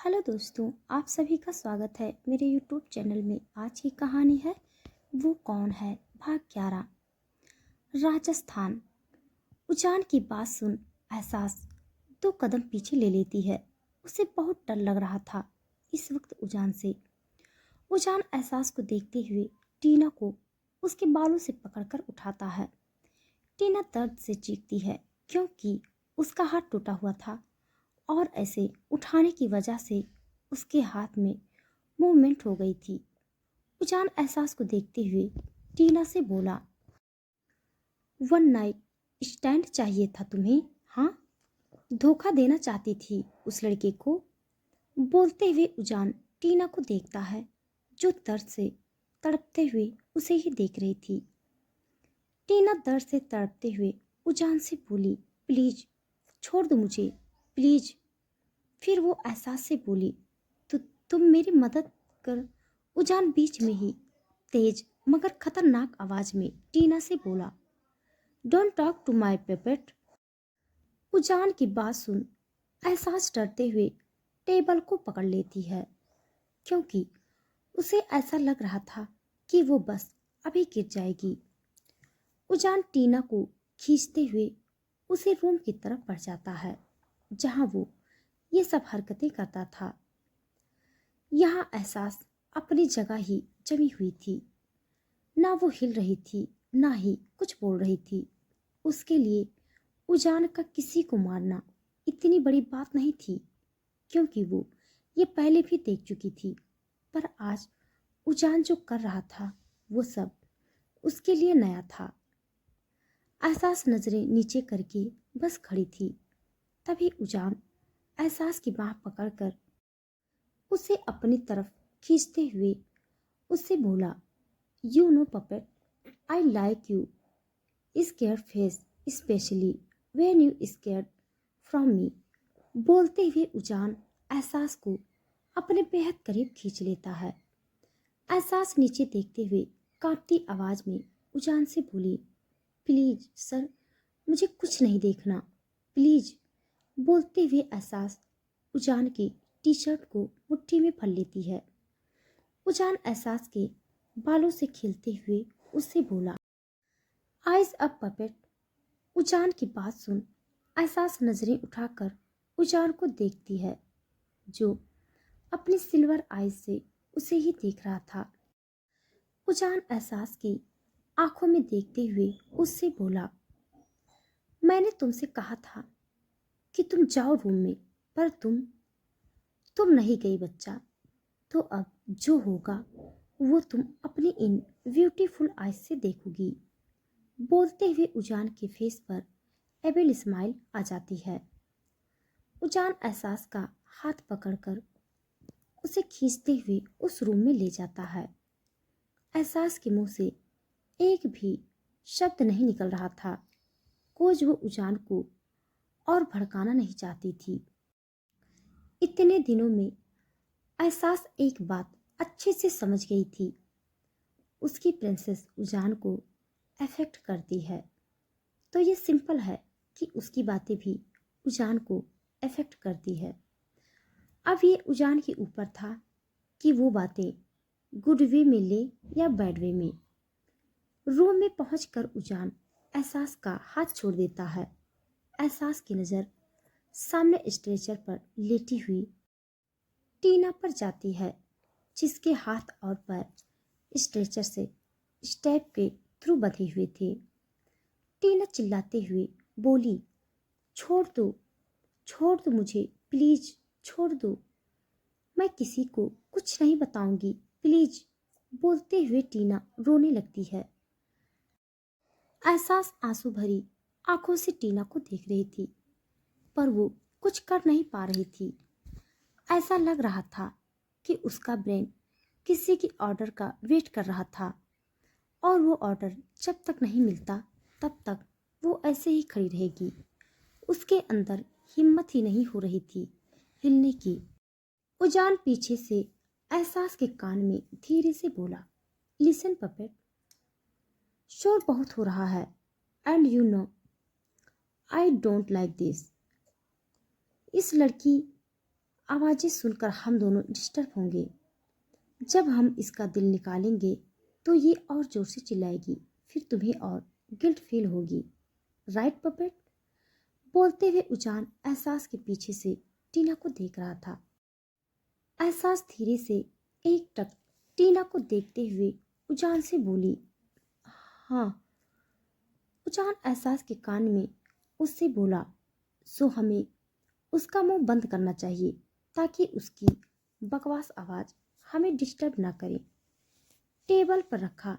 Hello दोस्तों, आप सभी का स्वागत है मेरे यूट्यूब चैनल में। आज की कहानी है वो कौन है, भाग 11। राजस्थान। उजान की बात सुन एहसास 2 कदम पीछे ले लेती है। उसे बहुत डर लग रहा था इस वक्त उजान से। उजान एहसास को देखते हुए टीना को उसके बालों से पकड़कर उठाता है। टीना दर्द से चीखती है क्योंकि उसका हाथ टूटा हुआ था और ऐसे उठाने की वजह से उसके हाथ में मूवमेंट हो गई थी। उजान एहसास को देखते हुए टीना से बोला, वन नाइट स्टैंड चाहिए था तुम्हें? हाँ, धोखा देना चाहती थी उस लड़के को। बोलते हुए उजान टीना को देखता है जो दर्द से तड़पते हुए उसे ही देख रही थी। टीना दर्द से तड़पते हुए उजान से बोली, प्लीज छोड़ दो मुझे, प्लीज। फिर वो एहसास से बोली, तो तुम मेरी मदद कर। उजान बीच में ही तेज मगर खतरनाक आवाज में टीना से बोला, डोंट टॉक टू माई पेपेट। उजान की बात सुन एहसास डरते हुए टेबल को पकड़ लेती है क्योंकि उसे ऐसा लग रहा था कि वो बस अभी गिर जाएगी। उजान टीना को खींचते हुए उसे रूम की तरफ बढ़ जाता है जहां वो ये सब हरकतें करता था। यहाँ एहसास अपनी जगह ही जमी हुई थी। ना वो हिल रही थी ना ही कुछ बोल रही थी। उसके लिए उजान का किसी को मारना इतनी बड़ी बात नहीं थी क्योंकि वो ये पहले भी देख चुकी थी। पर आज उजान जो कर रहा था वो सब उसके लिए नया था। एहसास नजरें नीचे करके बस खड़ी थी। तभी उजान एहसास की बाह पकड़कर उसे अपनी तरफ खींचते हुए उससे बोला, you know puppet, I like you square face specially when you square from me. बोलते हुए उजान एहसास को अपने बेहद करीब खींच लेता है। एहसास नीचे देखते हुए कांपती आवाज में उजान से बोली, प्लीज सर, मुझे कुछ नहीं देखना, प्लीज। बोलते हुए एहसास उजान की टी शर्ट को मुट्ठी में भर लेती है। उजान एहसास के बालों से खेलते हुए उससे बोला, आइज अप पपेट। उजान की बात सुन एहसास नजरें उठाकर उजान को देखती है जो अपनी सिल्वर आइज से उसे ही देख रहा था। उजान एहसास की आंखों में देखते हुए उससे बोला, मैंने तुमसे कहा था कि तुम जाओ रूम में, पर तुम नहीं गई बच्चा। तो अब जो होगा वो तुम अपनी इन ब्यूटीफुल आइज से देखोगी। बोलते हुए उजान के फेस पर एबल स्माइल आ जाती है। उजान एहसास का हाथ पकड़कर उसे खींचते हुए उस रूम में ले जाता है। एहसास के मुंह से एक भी शब्द नहीं निकल रहा था। कोज वो उजान को और भड़काना नहीं चाहती थी। इतने दिनों में एहसास एक बात अच्छे से समझ गई थी, उसकी प्रिंसेस उजान को अफेक्ट करती है तो ये सिंपल है कि उसकी बातें भी उजान को अफेक्ट करती है। अब ये उजान के ऊपर था कि वो बातें गुड वे में ले या बैड वे में। रूम में पहुंचकर उजान एहसास का हाथ छोड़ देता है। एहसास की नज़र सामने स्ट्रेचर पर लेटी हुई टीना पर जाती है जिसके हाथ और पैर स्ट्रेचर से स्टेप के थ्रू बंधे हुए थे। टीना चिल्लाते हुए बोली, छोड़ दो मुझे, प्लीज छोड़ दो, मैं किसी को कुछ नहीं बताऊंगी, प्लीज। बोलते हुए टीना रोने लगती है। एहसास आंसू भरी आंखों से टीना को देख रही थी पर वो कुछ कर नहीं पा रही थी। ऐसा लग रहा था कि उसका ब्रेन किसी की ऑर्डर का वेट कर रहा था और वो ऑर्डर जब तक नहीं मिलता तब तक वो ऐसे ही खड़ी रहेगी। उसके अंदर हिम्मत ही नहीं हो रही थी हिलने की। उजान पीछे से एहसास के कान में धीरे से बोला, लिसन पपेट, शोर बहुत हो रहा है and you know I don't like this. इस लड़की आवाज़ें सुनकर हम दोनों डिस्टर्ब होंगे। जब हम इसका दिल निकालेंगे तो ये और जोर से चिल्लाएगी, फिर तुम्हें और गिल्ट फील होगी। Right puppet? बोलते हुए उजान एहसास के पीछे से टीना को देख रहा था। एहसास धीरे से एक टक टीना को देखते हुए उजान से बोली, हाँ। उजान एहसास के कान में उससे बोला, सो हमें उसका मुंह बंद करना चाहिए ताकि उसकी बकवास आवाज़ हमें डिस्टर्ब ना करे। टेबल पर रखा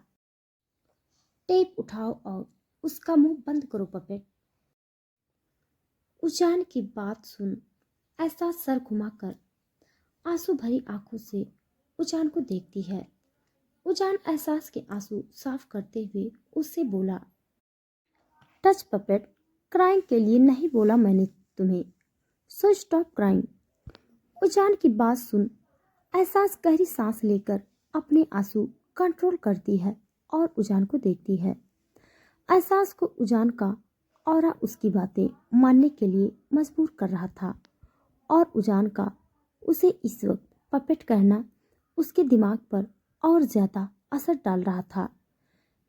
टेप उठाओ और उसका मुंह बंद करो पपेट। उजान की बात सुन एहसास सर घुमाकर आंसू भरी आंखों से उजान को देखती है। उजान एहसास के आंसू साफ करते हुए उससे बोला, टच पपेट, क्राइंग के लिए नहीं बोला मैंने तुम्हें, सो स्टॉप क्राइंग। उजान की बात सुन एहसास गहरी सांस लेकर अपने आंसू कंट्रोल करती है और उजान को देखती है। एहसास को उजान का ऑरा उसकी बातें मानने के लिए मजबूर कर रहा था और उजान का उसे इस वक्त पपेट कहना उसके दिमाग पर और ज्यादा असर डाल रहा था।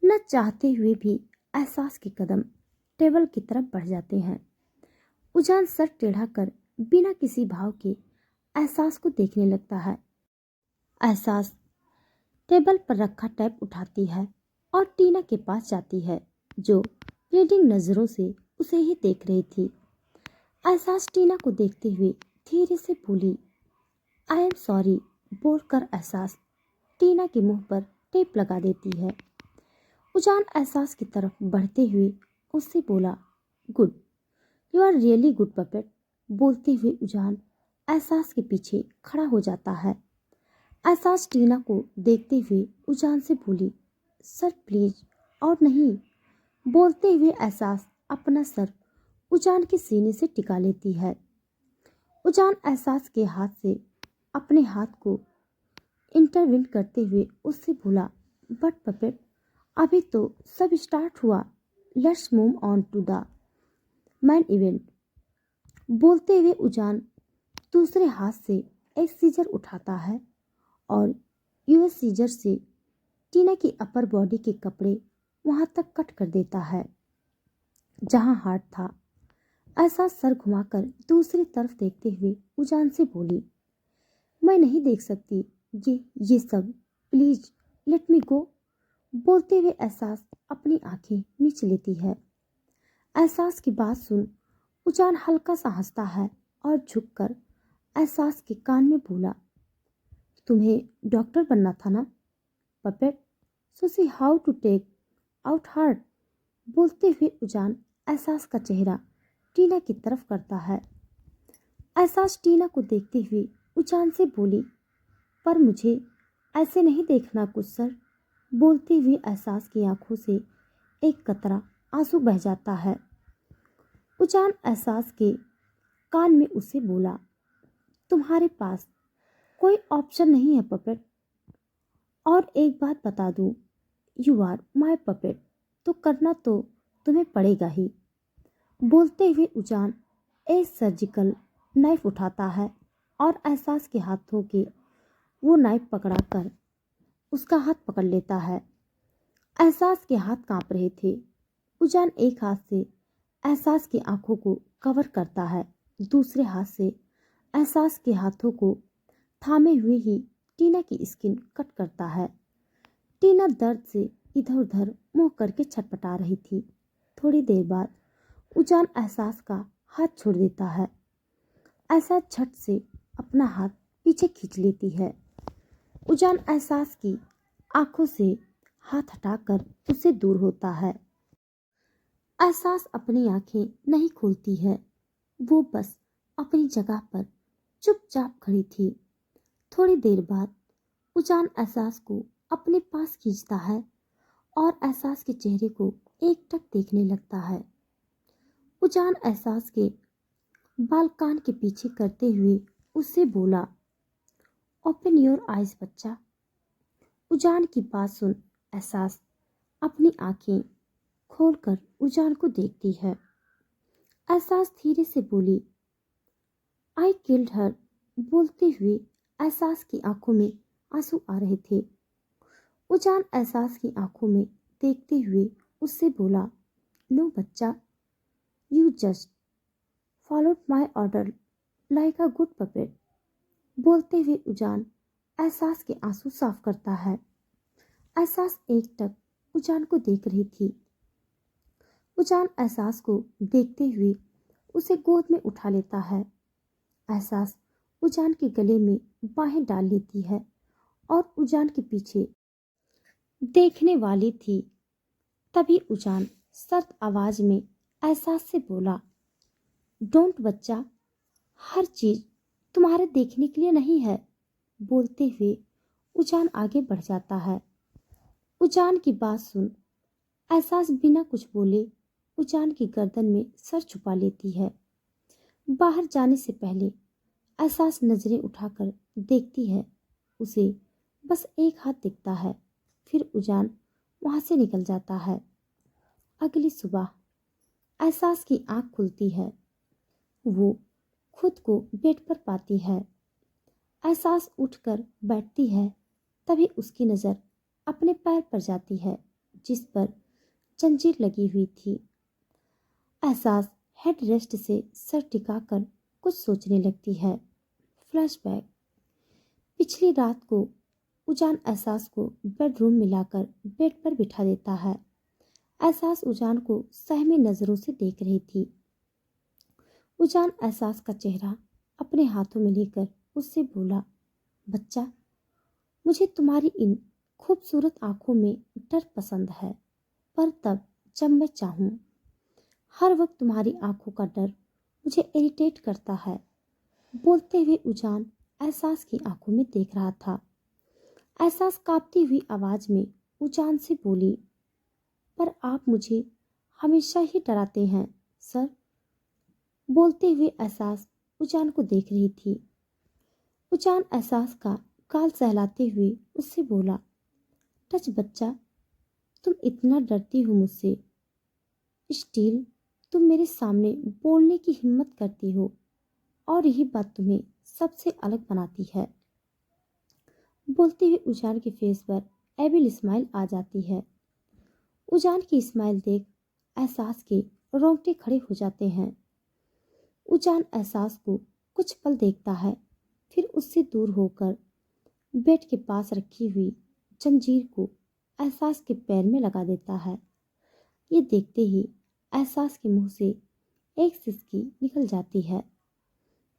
न चाहते हुए भी एहसास के कदम टेबल की तरफ बढ़ जाते हैं। उजान सर टेढ़ा कर बिना किसी भाव के एहसास को देखने लगता है। एहसास टेबल पर रखा टैप उठाती है और टीना के पास जाती है, जो प्लीडिंग नजरों से उसे ही देख रही थी। एहसास टीना को देखते हुए धीरे से बोली, आई एम सॉरी बोलकर एहसास टीना के मुंह पर टेप लगा देती है। उजान एहसास की तरफ बढ़ते हुए उससे बोला, good, you are really good puppet. बोलते हुए उजान एहसास के पीछे खड़ा हो जाता है। एहसास टीना को देखते हुए उजान से बोली, सर प्लीज। और नहीं। बोलते हुए एहसास अपना सर उजान के सीने से टिका लेती है। उजान एहसास के हाथ से अपने हाथ को इंटरविन करते हुए उससे बोला, बट पपेट, अभी तो सब स्टार्ट हुआ, let's move on to the main event. बोलते हुए उजान दूसरे हाथ से एक सीजर उठाता है और यूएस सीजर से टीना की अपर बॉडी के कपड़े वहां तक कट कर देता है जहां हार्ट था। ऐसा सर घुमाकर दूसरी तरफ देखते हुए उजान से बोली, मैं नहीं देख सकती ये सब, प्लीज लेट मी गो। बोलते हुए एहसास अपनी आंखें मीच लेती है। एहसास की बात सुन उजान हल्का सा हंसता है और झुककर एहसास के कान में बोला, तुम्हें डॉक्टर बनना था ना puppet, so see how to take out heart. बोलते हुए उजान एहसास का चेहरा टीना की तरफ करता है। एहसास टीना को देखते हुए उजान से बोली, पर मुझे ऐसे नहीं देखना कुछ सर। बोलते हुए एहसास की आंखों से एक कतरा आंसू बह जाता है। उजान एहसास के कान में उसे बोला, तुम्हारे पास कोई ऑप्शन नहीं है पपेट। और एक बात बता दूं, यू आर माई पपेट, तो करना तो तुम्हें पड़ेगा ही। बोलते हुए उजान एक सर्जिकल नाइफ उठाता है और एहसास के हाथों के वो नाइफ पकड़ाकर उसका हाथ पकड़ लेता है। एहसास के हाथ कांप रहे थे। उजान एक हाथ से एहसास की आंखों को कवर करता है, दूसरे हाथ से एहसास के हाथों को थामे हुए ही टीना की स्किन कट करता है। टीना दर्द से इधर उधर मुंह करके छटपटा रही थी। थोड़ी देर बाद उजान एहसास का हाथ छोड़ देता है। एहसास झट से अपना हाथ पीछे खींच लेती है। उजान एहसास की आंखों से हाथ हटाकर उससे दूर होता है। एहसास अपनी आंखें नहीं खोलती है, वो बस अपनी जगह पर चुपचाप खड़ी थी। थोड़ी देर बाद उजान एहसास को अपने पास खींचता है और एहसास के चेहरे को एकटक देखने लगता है। उजान एहसास के बाल कान के पीछे करते हुए उससे बोला, ओपन योर आइज बच्चा। उजान की बात सुन एहसास अपनी आंखें खोलकर उजान को देखती है। एहसास धीरे से बोली, आई किल्ड हर बोलते हुए एहसास की आंखों में आंसू आ रहे थे। उजान एहसास की आंखों में देखते हुए उससे बोला, नो बच्चा, you just followed my order like a good puppet. बोलते हुए उजान एहसास के आंसू साफ करता है। एहसास एकटक उजान को देख रही थी। उजान एहसास को देखते हुए उसे गोद में उठा लेता है। एहसास उजान के गले में बाहें डाल लेती है और उजान के पीछे देखने वाली थी। तभी उजान सर्द आवाज में एहसास से बोला, डोंट बच्चा, हर चीज तुम्हारे देखने के लिए नहीं है। बोलते हुए उजान आगे बढ़ जाता है। उजान की बात सुन एहसास बिना कुछ बोले उजान की गर्दन में सर छुपा लेती है। बाहर जाने से पहले एहसास नजरें उठाकर देखती है। उसे बस एक हाथ दिखता है। फिर उजान वहां से निकल जाता है। अगली सुबह एहसास की आंख खुलती है। वो खुद को बेड पर पाती है। एहसास उठकर बैठती है। तभी उसकी नज़र अपने पैर पर जाती है जिस पर जंजीर लगी हुई थी। एहसास हेड रेस्ट से सर टिकाकर कुछ सोचने लगती है। फ्लैशबैक। पिछली रात को उजान एहसास को बेडरूम में लाकर बेड पर बिठा देता है। एहसास उजान को सहमी नजरों से देख रही थी। उजान एहसास का चेहरा अपने हाथों में लेकर उससे बोला, बच्चा, मुझे तुम्हारी इन खूबसूरत आंखों में डर पसंद है, पर तब जब मैं चाहूं। हर वक्त तुम्हारी आंखों का डर मुझे इरिटेट करता है। बोलते हुए उजान एहसास की आंखों में देख रहा था। एहसास कांपती हुई आवाज में उजान से बोली, पर आप मुझे हमेशा ही डराते हैं सर। बोलते हुए एहसास उजान को देख रही थी। उजान एहसास का गाल सहलाते हुए उससे बोला, टच बच्चा, तुम इतना डरती हो मुझसे, स्टिल तुम मेरे सामने बोलने की हिम्मत करती हो, और यही बात तुम्हें सबसे अलग बनाती है। बोलते हुए उजान के फेस पर एबिल स्माइल आ जाती है। उजान की स्माइल देख एहसास के रोंगटे खड़े हो जाते हैं। उजान एहसास को कुछ पल देखता है, फिर उससे दूर होकर बेड के पास रखी हुई जंजीर को एहसास के पैर में लगा देता है। ये देखते ही एहसास के मुंह से एक सिसकी निकल जाती है।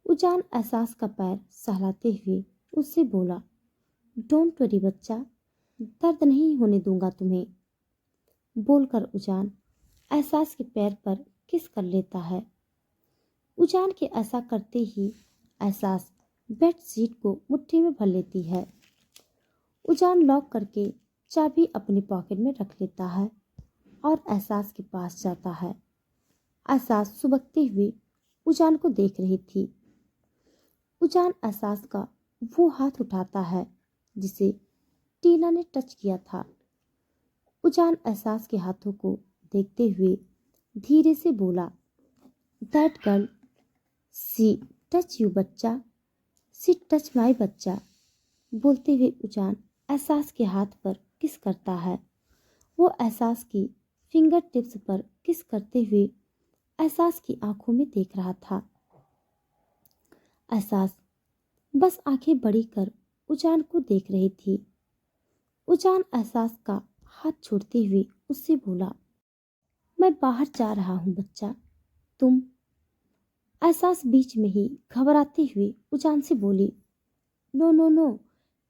उजान एहसास का पैर सहलाते हुए उससे बोला, डोंट वरी बच्चा, दर्द नहीं होने दूंगा तुम्हें। बोलकर उजान एहसास के पैर पर किस कर लेता है। उजान के ऐसा करते ही एहसास बेड शीट को मुट्ठी में भर लेती है। उजान लॉक करके चाबी अपनी पॉकेट में रख लेता है और एहसास के पास जाता है। एहसास सुबकते हुए उजान को देख रही थी। उजान एहसास का वो हाथ उठाता है जिसे टीना ने टच किया था। उजान एहसास के हाथों को देखते हुए धीरे से बोला, that girl, see touch you बच्चा, सी टच माई बच्चा। बोलते हुए उजान एहसास के हाथ पर किस करता है। वो एहसास की फिंगर टिप्स पर किस करते हुए एहसास की आंखों में देख रहा था। एहसास बस आंखें बड़ी कर उजान को देख रही थी। उजान एहसास का हाथ छोड़ते हुए उससे बोला, मैं बाहर जा रहा हूँ बच्चा, तुम। एहसास बीच में ही घबराते हुए उजान से बोली, नो नो नो,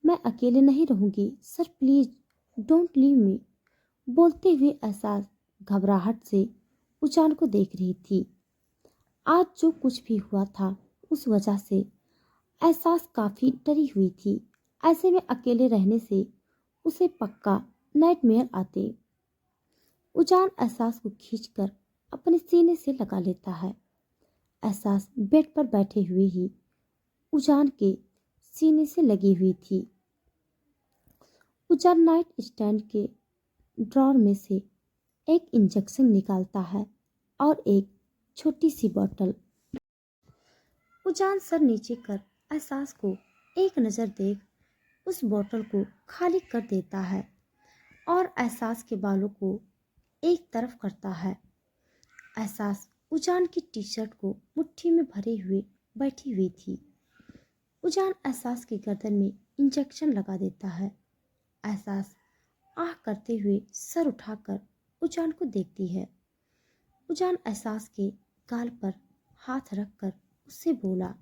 मैं अकेले नहीं रहूंगी sir, please don't leave me. बोलते हुए एहसास घबराहट से उजान को देख रही थी। आज जो कुछ भी हुआ था उस वजह से एहसास काफी डरी हुई थी। ऐसे में अकेले रहने से उसे पक्का नाइटमेयर आते। उजान एहसास को खींचकर अपने सीने से लगा लेता है। एहसास बेड पर बैठे हुए ही उजान के सीने से लगी हुई थी। उजान नाइट स्टैंड के ड्रॉर में से एक इंजेक्शन निकालता है और एक छोटी सी बोतल। उजान सर नीचे कर एहसास को एक नज़र देख उस बोतल को खाली कर देता है और एहसास के बालों को एक तरफ करता है। एहसास उजान की टी शर्ट को मुट्ठी में भरे हुए बैठी हुई थी। उजान एहसास की गर्दन में इंजेक्शन लगा देता है। एहसास आह करते हुए सर उठाकर उजान को देखती है। उजान एहसास के गाल पर हाथ रखकर उससे बोला,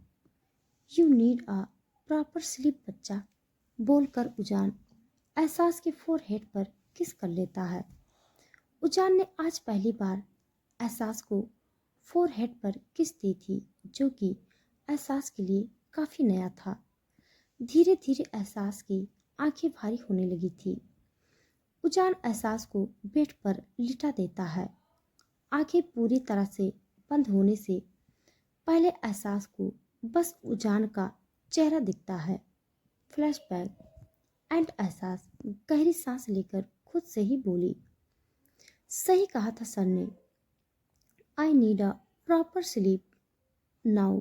you need a proper sleep बच्चा। बोलकर उजान एहसास के फोरहेड पर किस कर लेता है। उजान ने आज पहली बार एहसास को फोरहेड पर किस दी थी, जो कि एहसास के लिए काफ़ी नया था। धीरे धीरे एहसास की आंखें भारी होने लगी थी। उजान एहसास को बेड पर लिटा देता है। आंखें पूरी तरह से बंद होने से पहले एहसास को बस उजान का चेहरा दिखता है। फ्लैशबैक एंड एहसास गहरी सांस लेकर खुद से ही बोली, सही कहा था सर ने, I need a proper sleep now,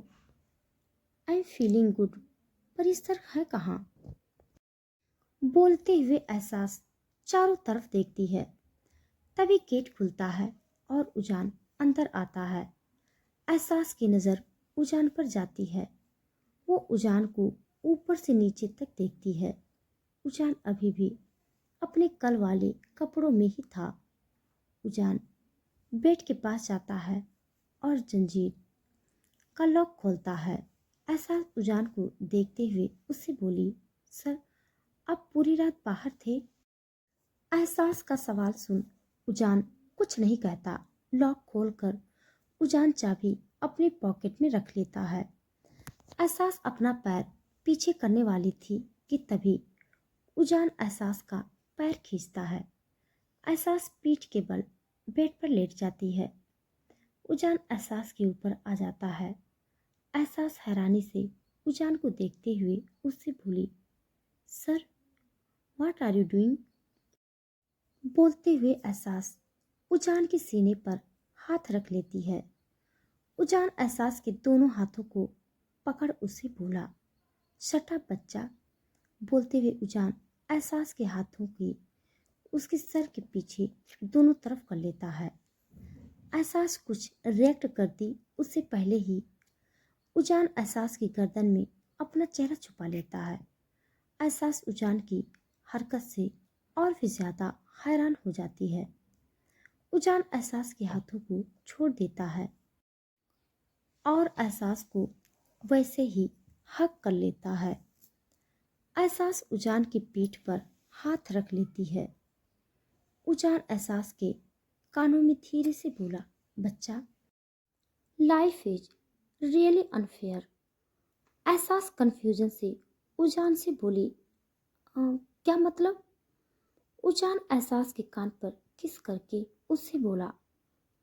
I am feeling good. पर ये सर है कहाँ? बोलते हुए एहसास चारों तरफ देखती है। तभी गेट खुलता है और उजान अंदर आता है। एहसास की नज़र उजान पर जाती है। वो उजान को ऊपर से नीचे तक देखती है। उजान अभी भी अपने कल वाले कपड़ों में ही था। उजान बेड के पास जाता है और जंजीर का लॉक खोलता है। एहसास उजान को देखते हुए उससे बोली, सर आप पूरी रात बाहर थे? एहसास का सवाल सुन उजान कुछ नहीं कहता। लॉक खोलकर उजान चाबी अपने पॉकेट में रख लेता है। एहसास अपना पैर पीछे करने वाली थी कि तभी उजान एहसास का पैर खींचता है। एहसास पीठ के बल बेड पर लेट जाती है। उजान एहसास के ऊपर आ जाता है। एहसास हैरानी से उजान को देखते हुए उससे बोली, sir what are you doing? बोलते हुए एहसास उजान के सीने पर हाथ रख लेती है। उजान एहसास के दोनों हाथों को पकड़ उसे बोला, शट अप बच्चा। बोलते हुए उजान एहसास के हाथों की उसके सर के पीछे दोनों तरफ कर लेता है। एहसास कुछ रिएक्ट करती उससे पहले ही उजान एहसास की गर्दन में अपना चेहरा छुपा लेता है। एहसास उजान की हरकत से और भी ज़्यादा हैरान हो जाती है। उजान एहसास के हाथों को छोड़ देता है और एहसास को वैसे ही हक कर लेता है। एहसास उजान की पीठ पर हाथ रख लेती है। उजान एहसास के कानों में धीरे से बोला, बच्चा लाइफ इज रियली अनफेयर। एहसास कन्फ्यूजन से उजान से बोली, क्या मतलब? उजान एहसास के कान पर किस करके उससे बोला,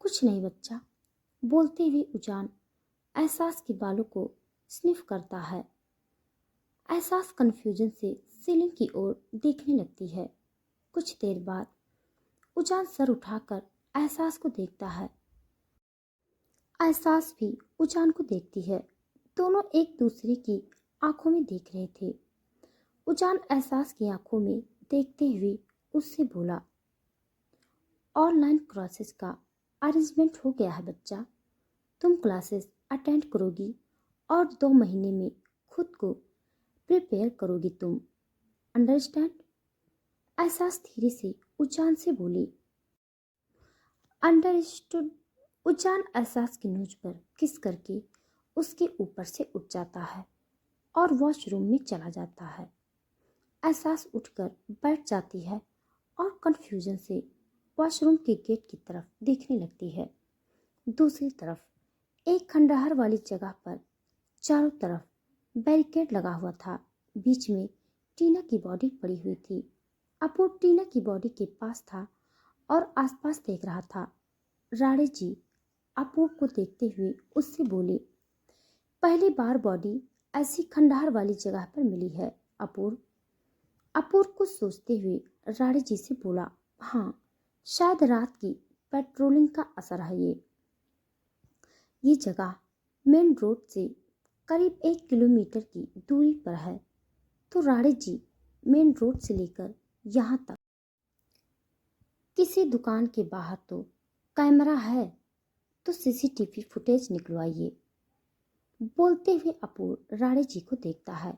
कुछ नहीं बच्चा। बोलते हुए उजान एहसास के बालों को स्निफ करता है। एहसास कन्फ्यूजन से सीलिंग की ओर देखने लगती है। कुछ देर बाद उजान सर उठाकर एहसास को देखता है। एहसास भी उजान को देखती है। दोनों एक दूसरे की आंखों में देख रहे थे। उजान एहसास की आंखों में देखते हुए उससे बोला, ऑनलाइन क्लासेस का अरेंजमेंट हो गया है बच्चा। तुम क्लासेस अटेंड करोगी और 2 महीने में खुद को प्रिपेयर करोगी तुम, अंडरस्टैंड? एहसास धीरे से उजान से बोली, अंडरस्टूड। उजान एहसास की नोज पर किस करके उसके ऊपर से उठ जाता है और वॉशरूम में चला जाता है। एहसास उठकर बैठ जाती है और कन्फ्यूजन से वॉशरूम के गेट की तरफ देखने लगती है। दूसरी तरफ एक खंडहर वाली जगह पर चारों तरफ बैरिकेड लगा हुआ था। बीच में टीना की बॉडी पड़ी हुई थी। अपू टीना की बॉडी के पास था और आसपास देख रहा था। राणे जी अपू को देखते हुए उससे बोले, पहली बार बॉडी ऐसी खंडहर वाली जगह पर मिली है अपूर। अपूर कुछ सोचते हुए राणे जी से बोला, हाँ शायद रात की पेट्रोलिंग का असर है। ये जगह मेन रोड से करीब 1 किलोमीटर की दूरी पर है। तो राणे जी मेन रोड से लेकर यहाँ तक किसी दुकान के बाहर तो कैमरा है, तो सीसीटीवी फुटेज निकलवाइए। बोलते हुए अपूर्व राणे जी को देखता है।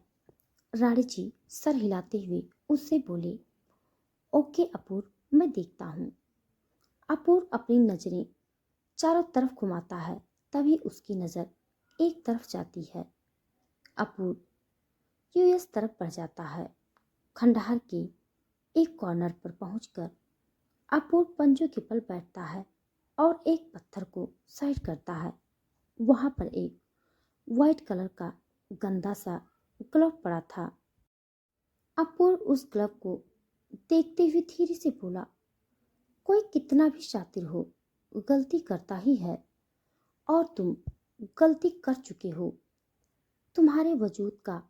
राणे जी सर हिलाते हुए उससे बोले, ओके अपूर्व, मैं देखता हूँ। अपूर्व अपनी नजरें चारों तरफ घुमाता है। तभी उसकी नज़र एक तरफ जाती है। अपूर्व यूएस तरफ बढ़ जाता है। खंडहर के एक कॉर्नर पर पहुंचकर अपूर्व पंजों के बल बैठता है और एक पत्थर को साइड करता है। वहां पर एक वाइट कलर का गंदा सा ग्लव पड़ा था। अपूर्व उस ग्लव को देखते हुए धीरे से बोला, कोई कितना भी शातिर हो, गलती करता ही है, और तुम गलती कर चुके हो। तुम्हारे वजूद का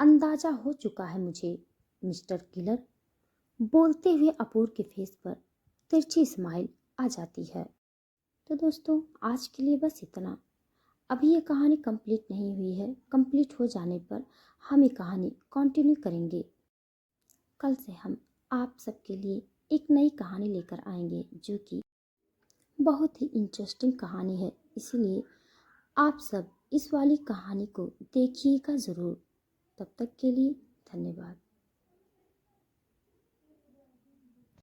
अंदाजा हो चुका है मुझे, मिस्टर किलर। बोलते हुए अपूर्व के फेस पर तिरछी स्माइल आ जाती है। तो दोस्तों, आज के लिए बस इतना। अभी ये कहानी कंप्लीट नहीं हुई है। कंप्लीट हो जाने पर हम ये कहानी कंटिन्यू करेंगे। कल से हम आप सबके लिए एक नई कहानी लेकर आएंगे, जो कि बहुत ही इंटरेस्टिंग कहानी है। इसीलिए आप सब इस वाली कहानी को देखिएगा ज़रूर। तब तक के लिए धन्यवाद।